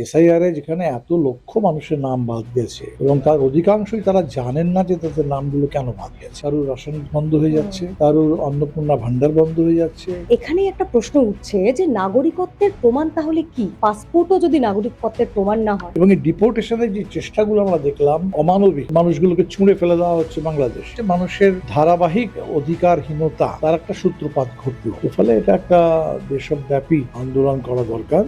SIR যেখানে এত লক্ষ মানুষের নাম বাদ গেছে এবং তার অধিকাংশই তারা জানেন না যে তাদের নামগুলো কেন বাদ গেছে। কারোর রাশন বন্ধ হয়ে যাচ্ছে, কারোর অন্নপূর্ণা ভান্ডার বন্ধ হয়ে যাচ্ছে। এখানেই একটা প্রশ্ন উঠছে যে নাগরিকত্বের প্রমাণ তাহলে কি? পাসপোর্টও যদি নাগরিকত্বের প্রমাণ না হয়। এবং এই ডিপোর্টেশনের যে চেষ্টাগুলো আমরা দেখলাম, অমানবিক, মানুষগুলোকে ছুঁড়ে ফেলে দেওয়া হচ্ছে বাংলাদেশ, মানুষের ধারাবাহিক অধিকারহীনতা তার একটা সূত্রপাত ঘটলো। ফলে এটা একটা দেশব্যাপী আন্দোলন করা দরকার।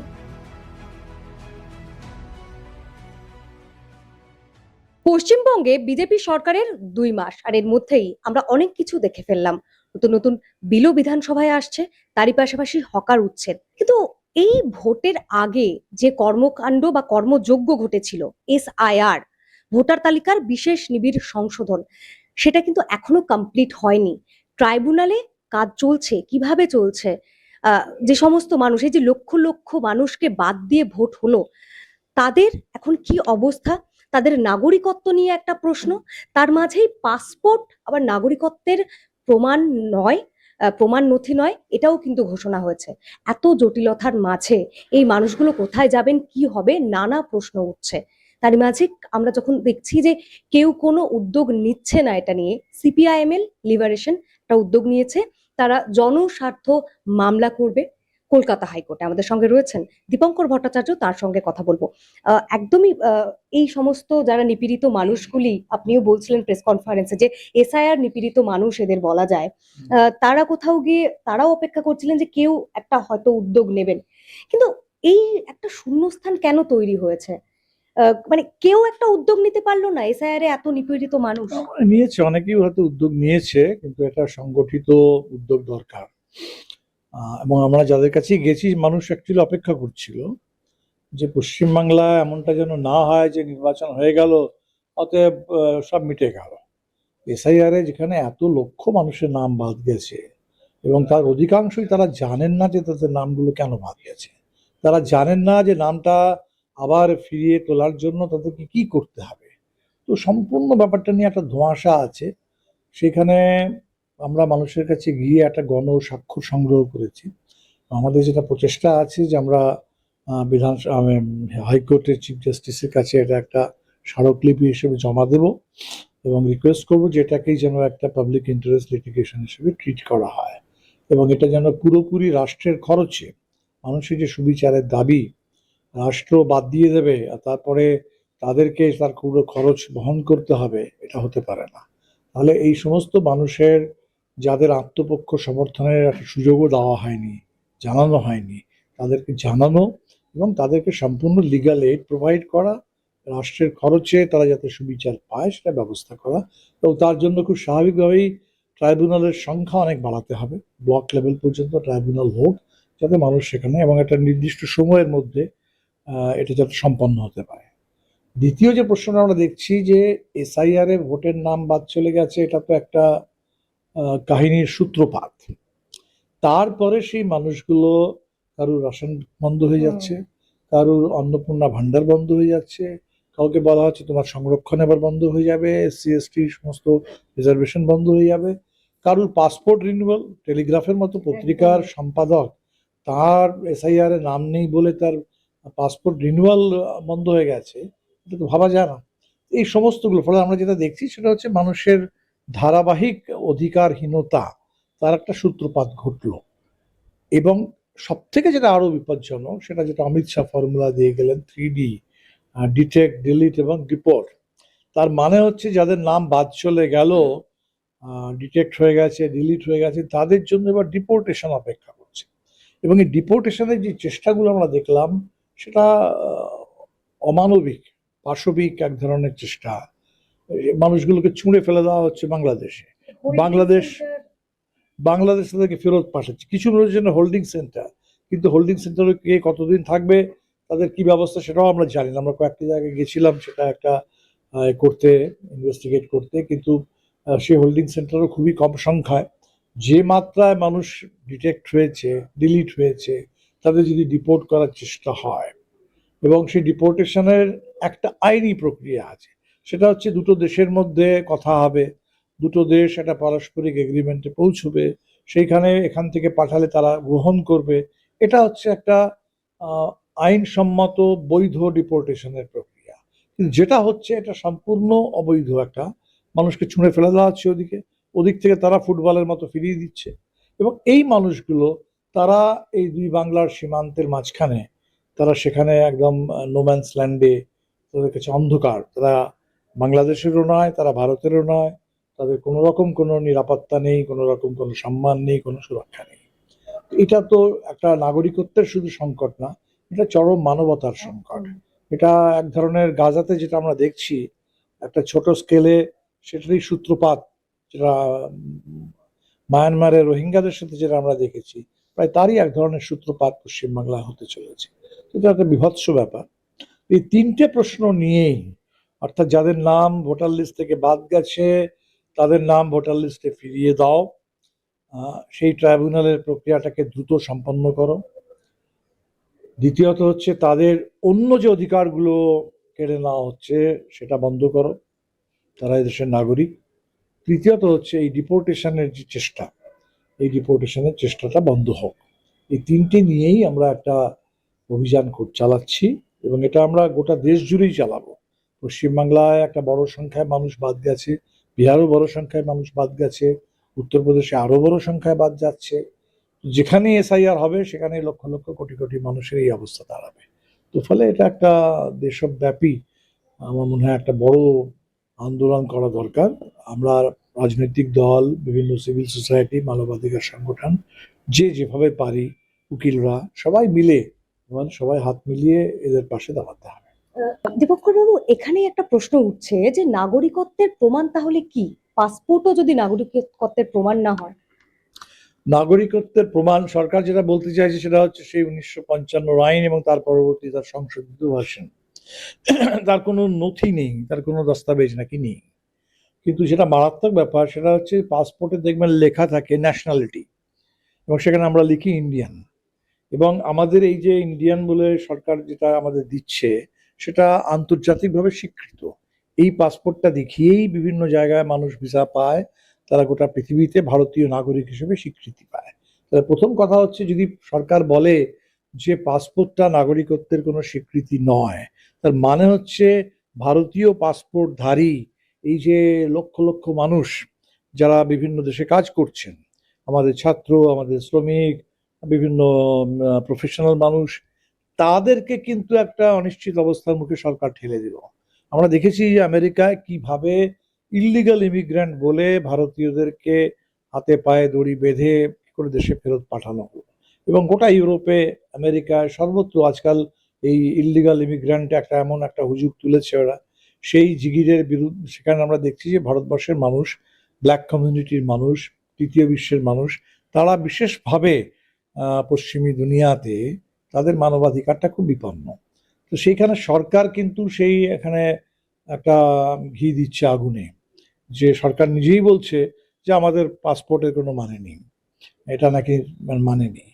পশ্চিমবঙ্গে বিজেপি সরকারের ২ মাস, আর এর মধ্যেই আমরা অনেক কিছু দেখে ফেললাম। নতুন নতুন বিলও বিধানসভায় আসছে, তারই পাশাপাশি হকার উচ্ছেদ। কিন্তু এই ভোটের আগে যে কর্মকাণ্ড বা কর্মযজ্ঞ ঘটেছিল, এসআইআর, ভোটার তালিকার বিশেষ নিবিড় সংশোধন, সেটা কিন্তু এখনো কমপ্লিট হয়নি। ট্রাইব্যুনালে কাজ চলছে, কিভাবে চলছে? যে সমস্ত মানুষ, এই যে লক্ষ লক্ষ মানুষকে বাদ দিয়ে ভোট হলো, তাদের এখন কি অবস্থা? তাদের নাগরিকত্ব নিয়ে একটা প্রশ্ন। তার মাঝেই পাসপোর্ট আবার নাগরিকত্বের প্রমাণ নয়, প্রমাণ নথি নয়, এটাও কিন্তু ঘোষণা হয়েছে। এত জটিলতার মাঝে এই মানুষগুলো কোথায় যাবেন, কি হবে, নানা প্রশ্ন উঠছে। তার মাঝে আমরা যখন দেখছি যে কেউ কোনো উদ্যোগ নিচ্ছে না এটা নিয়ে, সিপিআইএমএল লিবারেশন একটা উদ্যোগ নিয়েছে, তারা জনস্বার্থ মামলা করবে কলকাতা হাইকোর্টে। আমাদের সঙ্গে রয়েছেন দীপঙ্কর ভট্টাচার্য, তার সঙ্গে কথা বলবো। একদমই এই সমস্ত যারা নিপীড়িত মানুষগুলি, আপনিও বলছিলেন প্রেস কনফারেন্সে যে এসআইআর নিপীড়িত মানুষ এদের বলা যায়, তারা কোথাও গিয়ে তারাও অপেক্ষা করছিলেন যে কেউ একটা হয়তো উদ্যোগ নেবেন। কিন্তু এই একটা শূন্যস্থান কেন তৈরি হয়েছে? মানে কেউ একটা উদ্যোগ নিতে পারলো না এসআইআর এ এত নিপীড়িত মানুষ? নিয়েছে, অনেকেই হয়তো উদ্যোগ নিয়েছে, কিন্তু এটা সংগঠিত উদ্যোগ দরকার। এবং আমরা যাদের কাছে গেছি, মানুষ অ্যাকচুয়ালি অপেক্ষা করছিল যে পশ্চিমবাংলায় এমনটা যেন না হয় যে নির্বাচন হয়ে গেল, অতএব সব মিটে গেল। এসআইআর যেখানে এত লক্ষ মানুষের নাম বাদ গেছে এবং তার অধিকাংশই তারা জানেন না যে তাদের নামগুলো কেন বাদ গেছে। তারা জানেন না যে নামটা আবার ফিরিয়ে তোলার জন্য তাদেরকে কি করতে হবে। তো সম্পূর্ণ ব্যাপারটা নিয়ে একটা ধোঁয়াশা আছে। সেখানে আমরা মানুষের কাছে গিয়ে একটা গণ স্বাক্ষর সংগ্রহ করেছি। আমাদের যেটা প্রচেষ্টা আছে যে আমরা বিধান হাইকোর্টের চিফ জাস্টিসের কাছে এটা একটা স্মারকলিপি হিসেবে জমা দেব এবং রিকোয়েস্ট করবো যে এটাকেই যেন একটা পাবলিক ইন্টারেস্ট লিটিগেশন হিসেবে ট্রিট করা হয় এবং এটা যেন পুরোপুরি রাষ্ট্রের খরচে, মানুষের যে সুবিচারের দাবি রাষ্ট্র বাদ দিয়ে দেবে আর তারপরে তাদেরকে তার পুরো খরচ বহন করতে হবে, এটা হতে পারে না। তাহলে এই সমস্ত মানুষের যাদের আত্মপক্ষ সমর্থনের একটা সুযোগও দেওয়া হয়নি, জানানো হয়নি, তাদেরকে জানানো এবং তাদেরকে সম্পূর্ণ লিগ্যাল এইড প্রোভাইড করা, রাষ্ট্রের খরচে তারা যাতে সুবিচার পায় সেটা ব্যবস্থা করা। এবং তার জন্য খুব স্বাভাবিকভাবেই ট্রাইব্যুনালের সংখ্যা অনেক বাড়াতে হবে, ব্লক লেভেল পর্যন্ত ট্রাইব্যুনাল হোক, যাতে মানুষ সেখানে এবং একটা নির্দিষ্ট সময়ের মধ্যে এটা যাতে সম্পন্ন হতে পারে। দ্বিতীয় যে প্রশ্নটা আমরা দেখছি যে এসআইআর এ ভোটের নাম বাদ চলে গেছে, এটা তো একটা কাহিনীর সূত্রপাত। তারপরে সেই মানুষগুলো, কারোর রাশন বন্ধ হয়ে যাচ্ছে, কারোর অন্নপূর্ণা ভান্ডার বন্ধ হয়ে যাচ্ছে, কাউকে বলা হচ্ছে তোমার সংরক্ষণ এবার বন্ধ হয়ে যাবে, এসসি এসটি সমস্ত রিজার্ভেশন বন্ধ হয়ে যাবে, কারোর পাসপোর্ট রিনিউয়াল, টেলিগ্রাফের মতো পত্রিকার সম্পাদক, তার এসআইআর এ নাম নেই বলে তার পাসপোর্ট রিনিউয়াল বন্ধ হয়ে গেছে। এটা তো ভাবা যায় না। এই সমস্তগুলো ফলে আমরা যেটা দেখছি সেটা হচ্ছে মানুষের ধারাবাহিক অধিকারহীনতা তার একটা সূত্রপাত ঘটলো। এবং সব থেকে যেটা আরো বিপজ্জনক, সেটা যেটা অমিত শাহ ফর্মুলা দিয়ে গেলেন, 3D, ডিটেক্ট, ডিলিট এবং ডিপোর্ট। তার মানে হচ্ছে যাদের নাম বাদ চলে গেল, ডিটেক্ট হয়ে গেছে, ডিলিট হয়ে গেছে, তাদের জন্য এবার ডিপোর্টেশন অপেক্ষা করছে। এবং এই ডিপোর্টেশনের যে চেষ্টাগুলো আমরা দেখলাম, সেটা অমানবিক, পাশবিক এক ধরনের চেষ্টা। মানুষগুলোকে ছুঁড়ে ফেলে দেওয়া হচ্ছে বাংলাদেশে। বাংলাদেশ বাংলাদেশ তাদেরকে ফেরত পাঠাচ্ছে, কিছু মানুষের জন্য হোল্ডিং সেন্টার, কিন্তু হোল্ডিং সেন্টারে কে কতদিন থাকবে, তাদের কি ব্যবস্থা, সেটাও আমরা জানি না। আমরা কয়েকটি জায়গায় গেছিলাম সেটা একটা করতে, ইনভেস্টিগেট করতে, কিন্তু সেই হোল্ডিং সেন্টারও খুবই কম সংখ্যায়। যে মাত্রায় মানুষ ডিটেক্ট হয়েছে, ডিলিট হয়েছে, তাদের যদি ডিপোর্ট করার চেষ্টা হয়, এবং সেই ডিপোর্টেশনের একটা আইনি প্রক্রিয়া আছে, সেটা হচ্ছে দুটো দেশের মধ্যে কথা হবে, দুটো দেশ একটা পারস্পরিক এগ্রিমেন্টে পৌঁছবে, সেইখানে এখান থেকে পাঠালে তারা গ্রহণ করবে। এটা হচ্ছে একটা আইনসম্মত বৈধ ডিপোর্টেশনের প্রক্রিয়া, কিন্তু যেটা হচ্ছে এটা সম্পূর্ণ অবৈধ। একটা মানুষকে ছুঁড়ে ফেলে দেওয়া হচ্ছে ওদিকে, ওদিক থেকে তারা ফুটবলের মতো ফিরিয়ে দিচ্ছে। এবং এই মানুষগুলো তারা এই দুই বাংলার সীমান্তের মাঝখানে, তারা সেখানে একদম নোম্যান্স ল্যান্ডে, তাদের কাছে অন্ধকার। তারা বাংলাদেশেরও নয়, তারা ভারতেরও নয়, তাদের কোনো রকম কোনো নিরাপত্তা নেই, কোনো রকম কোনো সম্মান নেই, কোনো সুরক্ষা নেই। এটা তো একটা নাগরিকত্বের শুধু সংকট না, এটা চরম মানবতার সংকট। এটা এক ধরনের গাজাতে যেটা আমরা দেখছি একটা ছোট স্কেলে, সেটারই সূত্রপাত, যেটা মায়ানমারের রোহিঙ্গাদের সাথে যেটা আমরা দেখেছি, প্রায় তারই এক ধরনের সূত্রপাত পশ্চিমবাংলায় হতে চলেছে। এটা একটা বিভৎস ব্যাপার। এই তিনটে প্রশ্ন নিয়েই, অর্থাৎ যাদের নাম ভোটার লিস্ট থেকে বাদ গেছে তাদের নাম ভোটার লিস্টে ফিরিয়ে দাও, সেই ট্রাইব্যুনালের প্রক্রিয়াটাকে দ্রুত সম্পন্ন করো। দ্বিতীয়ত হচ্ছে তাদের অন্য যে অধিকারগুলো কেড়ে নেওয়া হচ্ছে সেটা বন্ধ করো, তারা এদেশের নাগরিক। তৃতীয়ত হচ্ছে এই ডিপোর্টেশনের যে চেষ্টা, এই ডিপোর্টেশনের চেষ্টাটা বন্ধ হোক। এই তিনটে নিয়েই আমরা একটা অভিযান চালাচ্ছি, এবং এটা আমরা গোটা দেশ জুড়েই চালাবো। পশ্চিমবাংলায় একটা বড় সংখ্যায় মানুষ বাদ গেছে, বিহারও বড় সংখ্যায় মানুষ বাদ গেছে, উত্তরপ্রদেশে আরো বড় সংখ্যায় বাদ যাচ্ছে। যেখানে এসআইআর হবে সেখানে লক্ষ লক্ষ কোটি কোটি মানুষের এই অবস্থা দাঁড়াবে। তো ফলে এটা একটা দেশব্যাপী, আমার মনে হয় একটা বড় আন্দোলন করা দরকার। আমরা রাজনৈতিক দল, বিভিন্ন সিভিল সোসাইটি, মানবাধিকার সংগঠন, যে যেভাবে পারি, উকিলরা সবাই মিলে, সবাই হাত মিলিয়ে এদের পাশে দাঁড়াতে হবে। দীপঙ্কর বাবু, এখানেই একটা প্রশ্ন উঠছে যে নাগরিকত্বের প্রমাণ তাহলে কি? পাসপোর্টও যদি নাগরিকত্বের প্রমাণ না হয়? নাগরিকত্বের প্রমাণ সরকার যেটা বলতে চাইছে সেটা হচ্ছে সেই 1955 আইন এবং তার পরবর্তী তার সংশোধিত ভার্সন। তার কোনো নথি নেই, তার কোনো দস্তাবেজ নাকি নেই। কিন্তু যেটা মারাত্মক ব্যাপার সেটা হচ্ছে পাসপোর্টে দেখবেন লেখা থাকে ন্যাশনালিটি, এবং সেখানে আমরা লিখি ইন্ডিয়ান। এবং আমাদের এই যে ইন্ডিয়ান বলে সরকার যেটা আমাদের দিচ্ছে সেটা আন্তর্জাতিকভাবে স্বীকৃত। এই পাসপোর্টটা দেখিয়েই বিভিন্ন জায়গায় মানুষ ভিসা পায়, তারা গোটা পৃথিবীতে ভারতীয় নাগরিক হিসেবে স্বীকৃতি পায়। তাহলে প্রথম কথা হচ্ছে, যদি সরকার বলে যে পাসপোর্টটা নাগরিকত্বের কোনো স্বীকৃতি নয়, তার মানে হচ্ছে ভারতীয় পাসপোর্টধারী এই যে লক্ষ লক্ষ মানুষ যারা বিভিন্ন দেশে কাজ করছেন, আমাদের ছাত্র, আমাদের শ্রমিক, বিভিন্ন প্রফেশনাল মানুষ, তাদেরকে কিন্তু একটা অনিশ্চিত অবস্থার মুখে সরকার ঠেলে দিল। আমরা দেখেছি যে আমেরিকায় কিভাবে ইল্লিগাল ইমিগ্র্যান্ট বলে ভারতীয়দেরকে হাতে পায়ে দড়ি বেঁধে করে দেশে ফেরত পাঠানো হলো। এবং গোটা ইউরোপে, আমেরিকায়, সর্বত্র আজকাল এই ইল্লিগাল ইমিগ্র্যান্ট একটা এমন একটা হুজুগ তুলেছে ওরা। সেই জিগিরের বিরুদ্ধে সেখানে আমরা দেখছি যে ভারতবর্ষের মানুষ, ব্ল্যাক কমিউনিটির মানুষ, তৃতীয় বিশ্বের মানুষ, তারা বিশেষভাবে পশ্চিমী দুনিয়াতে তাদের মানবাধিকারটা খুব বিপন্ন। তো সেইখানে সরকার কিন্তু সেই এখানে একটা ঘি দিচ্ছে আগুনে, যে সরকার নিজেই বলছে যে আমাদের পাসপোর্টের কোনো মানে নেই, এটা নাকি মানে নেই।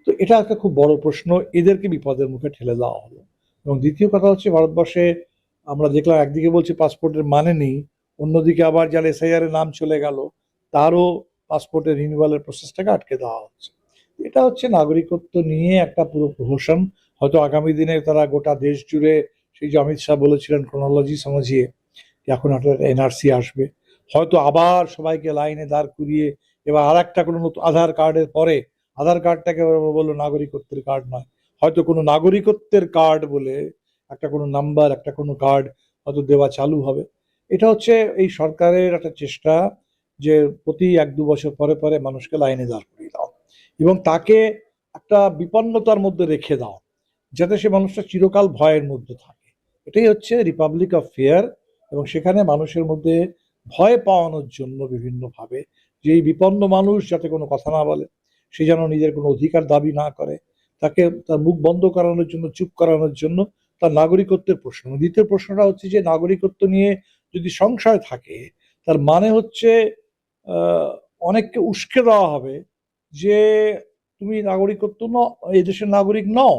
তো এটা একটা খুব বড় প্রশ্ন, এদেরকে বিপদের মুখে ঠেলে দেওয়া হলো। এবং দ্বিতীয় কথা হচ্ছে, ভারতবর্ষে আমরা দেখলাম একদিকে বলছে পাসপোর্টের মানে নেই, অন্যদিকে আবার যার এসআইআর এর নাম চলে গেল তারও পাসপোর্টের রিনিউয়ালের প্রসেসটাকে আটকে দেওয়া হচ্ছে। এটা হচ্ছে নাগরিকত্ব নিয়ে একটা পুরো প্রহসন। হয়তো আগামী দিনে তারা গোটা দেশ জুড়ে, সেই যে অমিত শাহ বলেছিলেন ক্রোনোলজি সমঝিয়ে, এখন একটা এনআরসি আসবে, হয়তো আবার সবাইকে লাইনে দাঁড় করিয়ে এবার আর একটা কোনো নতুন আধার কার্ডের পরে আধার কার্ডটাকে বললো নাগরিকত্বের কার্ড নয়, হয়তো কোনো নাগরিকত্বের কার্ড বলে একটা কোনো নাম্বার, একটা কোনো কার্ড হয়তো দেওয়া চালু হবে। এটা হচ্ছে এই সরকারের একটা চেষ্টা যে প্রতি 1-2 বছর পরে পরে মানুষকে লাইনে দাঁড় করিয়ে দাও এবং তাকে একটা বিপন্নতার মধ্যে রেখে দাও, যাতে সে মানুষটা চিরকাল ভয়ের মধ্যে থাকে। এটাই হচ্ছে রিপাবলিক অফ ফিয়ার। এবং সেখানে মানুষের মধ্যে ভয় পাওয়ানোর জন্য বিভিন্নভাবে, যে এই বিপন্ন মানুষ যাতে কোনো কথা না বলে, সে যেন নিজের কোনো অধিকার দাবি না করে, তাকে তার মুখ বন্ধ করানোর জন্য, চুপ করানোর জন্য তার নাগরিকত্বের প্রশ্ন। দ্বিতীয় প্রশ্নটা হচ্ছে যে নাগরিকত্ব নিয়ে যদি সংশয় থাকে, তার মানে হচ্ছে আহ, অনেককে উস্কে দেওয়া হবে যে তুমি নাগরিকত্ব এই দেশের নাগরিক নও।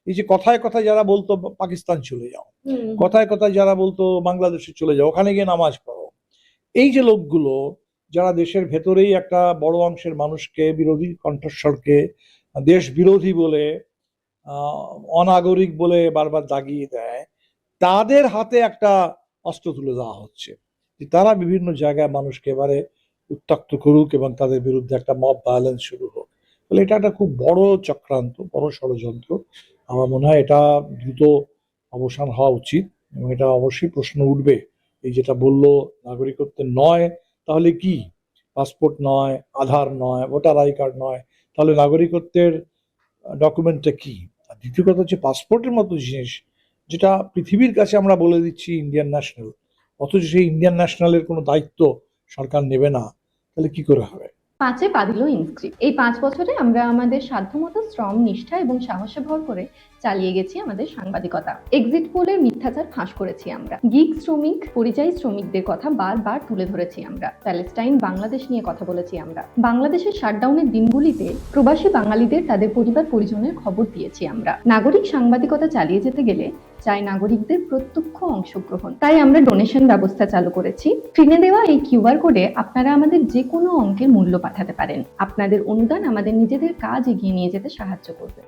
এই যে কথায় কথায় যারা বলতো পাকিস্তান চলে যাও, কথায় কথায় যারা বলতো বাংলাদেশে চলে যাও, ওখানে গিয়ে নামাজ পড়ো, এই যে লোকগুলো যারা দেশের ভেতরেই একটা বড় অংশের মানুষকে, বিরোধী কণ্ঠস্বরকে দেশ বিরোধী বলে আহ, অনাগরিক বলে বারবার দাগিয়ে দেয়, তাদের হাতে একটা অস্ত্র তুলে দেওয়া হচ্ছে যে তারা বিভিন্ন জায়গায় মানুষকে এবারে উত্ত্যক্ত করুক এবং তাদের বিরুদ্ধে একটা মব ভায়োলেন্স শুরু হোক। তাহলে এটা একটা খুব বড় চক্রান্ত, বড় ষড়যন্ত্র। আমার মনে হয় এটা দ্রুত অবসান হওয়া উচিত এবং এটা অবশ্যই প্রশ্ন উঠবে। এই যেটা বললো নাগরিকত্বের নয়, তাহলে কি? পাসপোর্ট নয়, আধার নয়, ভোটার আই কার্ড নয়, তাহলে নাগরিকত্বের ডকুমেন্টটা কি? আর দ্বিতীয় কথা হচ্ছে পাসপোর্টের মতো জিনিস, যেটা পৃথিবীর কাছে আমরা বলে দিচ্ছি ইন্ডিয়ান ন্যাশনাল, অথচ সেই ইন্ডিয়ান ন্যাশনালের কোনো দায়িত্ব সরকার নেবে না, তাহলে কি করে হবে? পাঁচে পা দিল ইনস্ক্রিপ্ট। এই 5 বছরে আমরা আমাদের সাধ্যমতো শ্রম, নিষ্ঠা এবং সাহসে ভর করে চালিয়ে গেছি আমাদের সাংবাদিকতা। এক্সিট পোলের মিথ্যাচার ফাঁস করেছি আমরা। গিগ শ্রমিক, পরিযায়ী শ্রমিকদের কথা বারবার তুলে ধরেছি আমরা। প্যালেস্টাইন, বাংলাদেশ নিয়ে কথা বলেছি আমরা। বাংলাদেশের শাটডাউনের দিনগুলিতে প্রবাসী বাঙালিদের তাদের পরিবার পরিজনের খবর দিয়েছি আমরা। নাগরিক সাংবাদিকতা চালিয়ে যেতে গেলে চাই নাগরিকদের প্রত্যক্ষ অংশগ্রহণ। তাই আমরা ডোনেশন ব্যবস্থা চালু করেছি। স্ক্রিনে দেওয়া এই কিউআর কোডে আপনারা আমাদের যে কোনো অঙ্কের মূল্য পাঠাতে পারেন। আপনাদের অনুদান আমাদের নিজেদের কাজ এগিয়ে নিয়ে যেতে সাহায্য করবে।